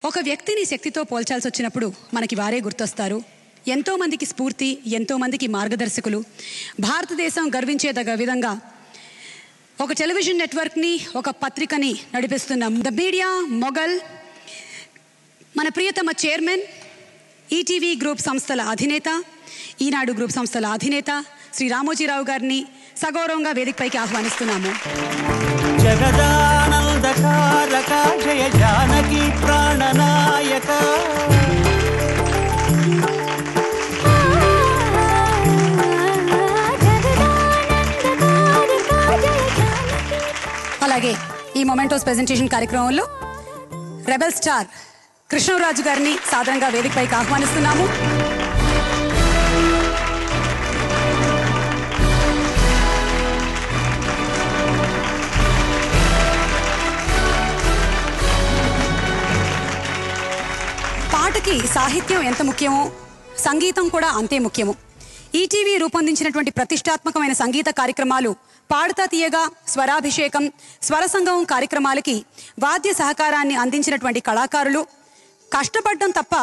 ఒక వ్యక్తిని శక్తితో పోల్చాల్సి వచ్చినప్పుడు మనకి వారే గుర్తొస్తారు. ఎంతోమందికి స్ఫూర్తి, ఎంతోమందికి మార్గదర్శకులు. భారతదేశం గర్వించేదగ విధంగా ఒక టెలివిజన్ నెట్వర్క్ని, ఒక పత్రికని నడిపిస్తున్న ద మీడియా మొఘల్, మన ప్రియతమ చైర్మన్, ఈటీవీ గ్రూప్ సంస్థల అధినేత, ఈనాడు గ్రూప్ సంస్థల అధినేత శ్రీ రామోజీరావు గారిని సగౌరవంగా వేదికపైకి ఆహ్వానిస్తున్నాము. జగదానందకారక జయ జానకి ప్రాణనాయక. అలాగే ఈ మొమెంటోస్ ప్రెజెంటేషన్ కార్యక్రమంలో రెబెల్ స్టార్ కృష్ణరాజు గారిని సాధారణంగా వేదికపైకి ఆహ్వానిస్తున్నాము. పాటకి సాహిత్యం ఎంత ముఖ్యమో సంగీతం కూడా అంతే ముఖ్యము. ఈటీవీ రూపొందించినటువంటి ప్రతిష్టాత్మకమైన సంగీత కార్యక్రమాలు పాడుతా తీయగా, స్వరాభిషేకం, స్వరసంగమం కార్యక్రమాలకి వాద్య సహకారాన్ని అందించినటువంటి కళాకారులు, కష్టపడడం తప్ప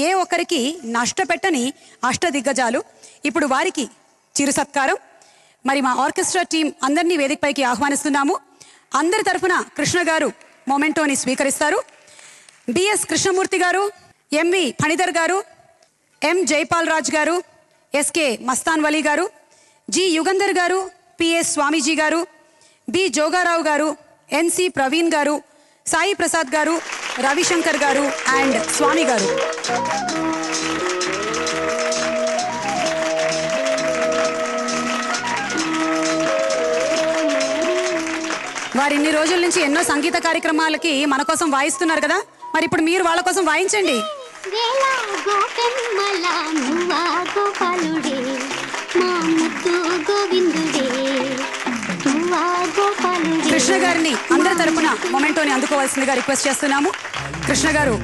ఏ ఒక్కరికి నష్టపెట్టని అష్టదిగ్గజాలు. ఇప్పుడు వారికి చిరు సత్కారం. మరి మా ఆర్కెస్ట్రా టీం అందరినీ వేదికపైకి ఆహ్వానిస్తున్నాము. అందరి తరఫున కృష్ణ గారు మొమెంటోని స్వీకరిస్తారు. బిఎస్ కృష్ణమూర్తి గారు, ఎంవి ఫణిధర్ గారు, ఎం జైపాల్ రాజ్ గారు, ఎస్కే మస్తాన్ వలీ గారు, జి యుగంధర్ గారు, పిఎస్ స్వామీజీ గారు, బి జోగారావు గారు, ఎన్సి ప్రవీణ్ గారు, సాయి ప్రసాద్ గారు, రవిశంకర్ గారు అండ్ స్వామి గారు. వారు ఇన్ని రోజుల నుంచి ఎన్నో సంగీత కార్యక్రమాలకి మన కోసం వాయిస్తున్నారు కదా, మరి ఇప్పుడు మీరు వాళ్ళ కోసం వాయించండి. కృష్ణ గారిని అందరి తరపున మొమెంటోని అందుకోవాల్సిందిగా రిక్వెస్ట్ చేస్తున్నాము. కృష్ణ గారు.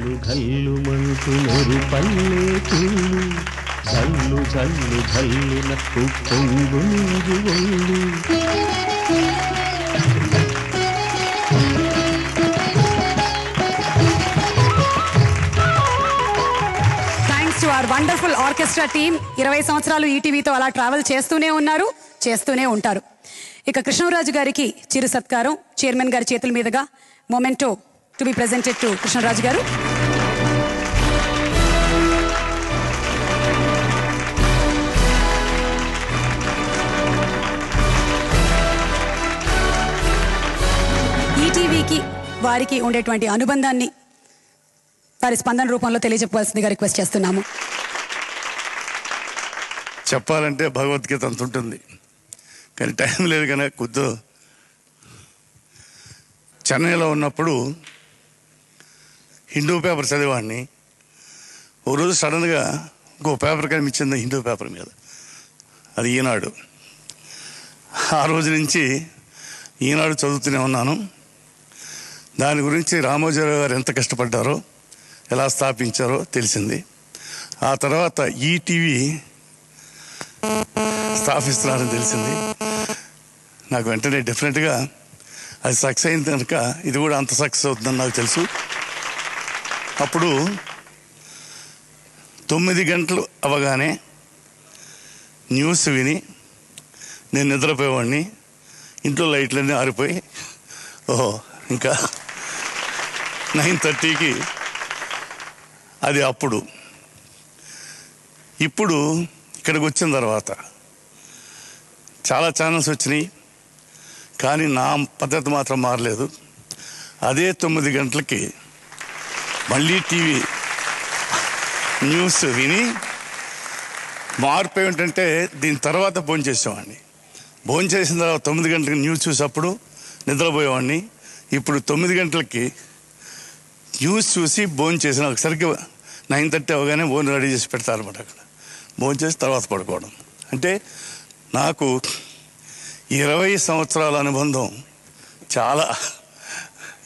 To our wonderful orchestra team. 20 సంవత్సరాలు ఈటీవీతో అలా ట్రావెల్ చేస్తూనే ఉన్నారు, చేస్తూనే ఉంటారు. ఇక కృష్ణరాజు గారికి చిరు సత్కారం చైర్మన్ గారి చేతుల మీదుగా memento to be presented to Krishnaraju గారు. ఈటీవీకి వారికి ఉండేటువంటి అనుబంధాన్ని వారి స్పందన రూపంలో తెలియజెప్పవలసిందిగా రిక్వెస్ట్ చేస్తున్నాము. చెప్పాలంటే భగవద్గీత అంత ఉంటుంది, కానీ టైం లేదు. కనుక కొద్ది చెన్నైలో ఉన్నప్పుడు హిందూ పేపర్ చదివాడిని. ఓ రోజు సడన్గా ఇంకో పేపర్ కనిపించింది హిందూ పేపర్ మీద, అది ఈనాడు. ఆ రోజు నుంచి ఈనాడు చదువుతూనే ఉన్నాను. దాని గురించి రామోజీరావు గారు ఎంత కష్టపడ్డారో, ఎలా స్థాపించారో తెలిసింది. ఆ తర్వాత ఈటీవీ స్థాపిస్తున్నారని తెలిసింది. నాకు వెంటనే డెఫినెట్గా అది సక్సెస్ అయింది కనుక ఇది కూడా అంత సక్సెస్ అవుతుందని నాకు తెలుసు. అప్పుడు 9 గంటలు అవగానే న్యూస్ విని నేను నిద్రపోయేవాడిని. ఇంట్లో లైట్లన్నీ ఆరిపోయి ఓహో ఇంకా 9:30కి అది. అప్పుడు ఇప్పుడు ఇక్కడికి వచ్చిన తర్వాత చాలా ఛానల్స్ వచ్చినాయి, కానీ నా పద్ధతి మాత్రం మారలేదు. అదే 9 గంటలకి మళ్ళీ టీవీ న్యూస్ విని మార్పు ఏమిటంటే దీని తర్వాత భోంచేసేవాడిని. భోంచేసిన తర్వాత 9 గంటలకి న్యూస్ చూసేప్పుడు నిద్రపోయేవాడిని. ఇప్పుడు 9 గంటలకి న్యూస్ చూసి భోంచేసిన ఒకసారికి 9:30 అవగానే భోజనం రెడీ చేసి పెడతారన్నమాట. అక్కడ భోంచేసి తర్వాత పడుకోవడం. అంటే నాకు 20 సంవత్సరాల అనుబంధం చాలా.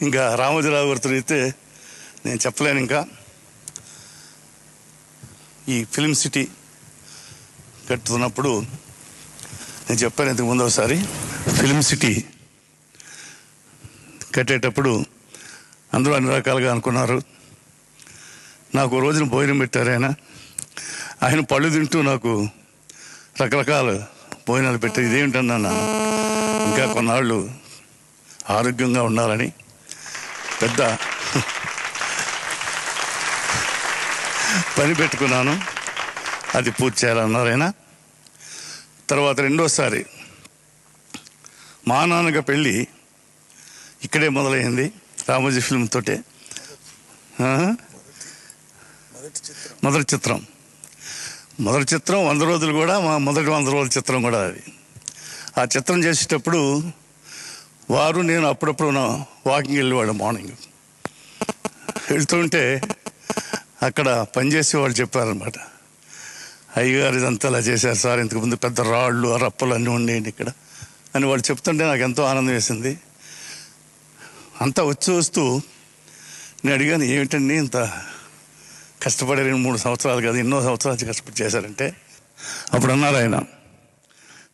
ఇంకా రామోజీరావు గారితో అయితే నేను చెప్పలేను. ఇంకా ఈ ఫిల్మ్ సిటీ కట్టుతున్నప్పుడు నేను చెప్పాను ఇంతకు ముందు ఒకసారి, ఫిల్మ్ సిటీ కట్టేటప్పుడు అందరూ అన్ని రకాలుగా అనుకున్నారు. నాకు ఓ రోజున భోజనం పెట్టారు ఆయన పళ్ళు తింటూ నాకు రకరకాల భోజనాలు పెట్టారు. ఇదేమిటన్నా ఇంకా కొన్నాళ్ళు ఆరోగ్యంగా ఉండాలని పెద్ద పని పెట్టుకున్నాను, అది పూర్తి చేయాలన్నారు ఆయన. తర్వాత రెండోసారి మా నాన్నగా పెళ్ళి ఇక్కడే మొదలైంది, రామోజీ ఫిల్మ్ తోటే. మొదటి చిత్రం 100 రోజులు కూడా మా మొదటి 100 రోజుల చిత్రం కూడా అది. ఆ చిత్రం చేసేటప్పుడు వారు నేను అప్పుడప్పుడు వాకింగ్ వెళ్ళేవాడు. మార్నింగ్ వెళ్తుంటే అక్కడ పనిచేసే వాళ్ళు చెప్పారనమాట, అయ్యగారు ఇదంతా ఇలా చేశారు సార్, ఇంతకుముందు పెద్ద రాళ్ళు రప్పలు అన్నీ ఉండేయండి ఇక్కడ అని వాళ్ళు చెప్తుంటే నాకు ఎంతో ఆనందం వేసింది. అంతా వస్తూ నేను అడిగాను, ఏమిటండి ఇంత కష్టపడే 2-3 సంవత్సరాలు కాదు ఎన్నో సంవత్సరాలు కష్టపడి చేశారంటే అప్పుడు అన్నారు ఆయన,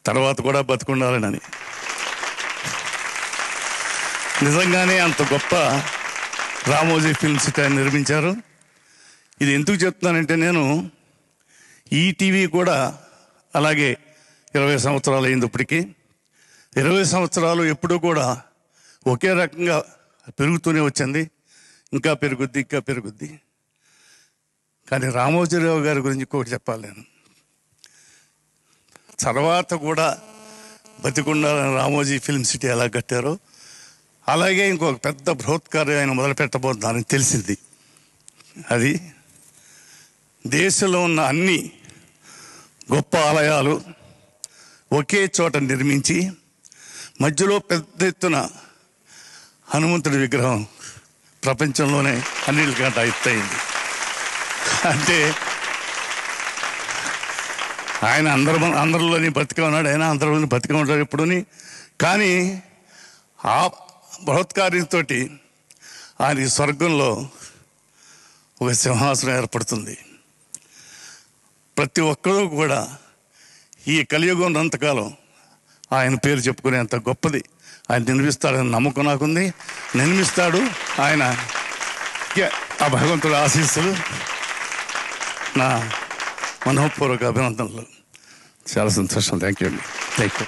తర్వాత కూడా బతుకుండాలని. నిజంగానే అంత గొప్ప రామోజీ ఫిల్మ్ సిటీ ఆయన నిర్మించారు. ఇది ఎందుకు చెప్తున్నానంటే, నేను ఈటీవీ కూడా అలాగే 20 సంవత్సరాలు అయింది ఇప్పటికీ. 20 సంవత్సరాలు ఎప్పుడూ కూడా ఒకే రకంగా పెరుగుతూనే వచ్చింది, ఇంకా పెరుగుద్ది. కానీ రామోజీరావు గారి గురించి ఇంకొకటి చెప్పాలి నేను. తర్వాత కూడా బతికుండాలని రామోజీ ఫిల్మ్ సిటీ ఎలా కట్టారో అలాగే ఇంకొక పెద్ద బృహత్కార్యం ఆయన మొదలు పెట్టబోతున్నారని తెలిసింది. అది దేశంలో ఉన్న అన్ని గొప్ప ఆలయాలు ఒకే చోట నిర్మించి మధ్యలో పెద్ద ఎత్తున హనుమంతుడి విగ్రహం ప్రపంచంలోనే అన్నిటికంటే ఎత్తయింది. అంటే ఆయన అందరిలోని బతికే ఉన్నాడు, ఆయన అందరిలోని బతికే ఉంటాడు ఎప్పుడుని. కానీ ఆ బృహత్కార్యంతో ఆయన స్వర్గంలో ఒక సింహాసనం ఏర్పడుతుంది. ప్రతి ఒక్కరూ కూడా ఈ కలియుగం ఉన్నంతకాలం ఆయన పేరు చెప్పుకునేంత గొప్పది ఆయన నిర్మిస్తాడని నమ్మకం నాకుంది. నిర్మిస్తాడు ఆయన. ఆ భగవంతుడి ఆశీస్సులు, నా మనోపూర్వక అభినందనలు. చాలా సంతోషం. థ్యాంక్ యూ అండి. Thank you.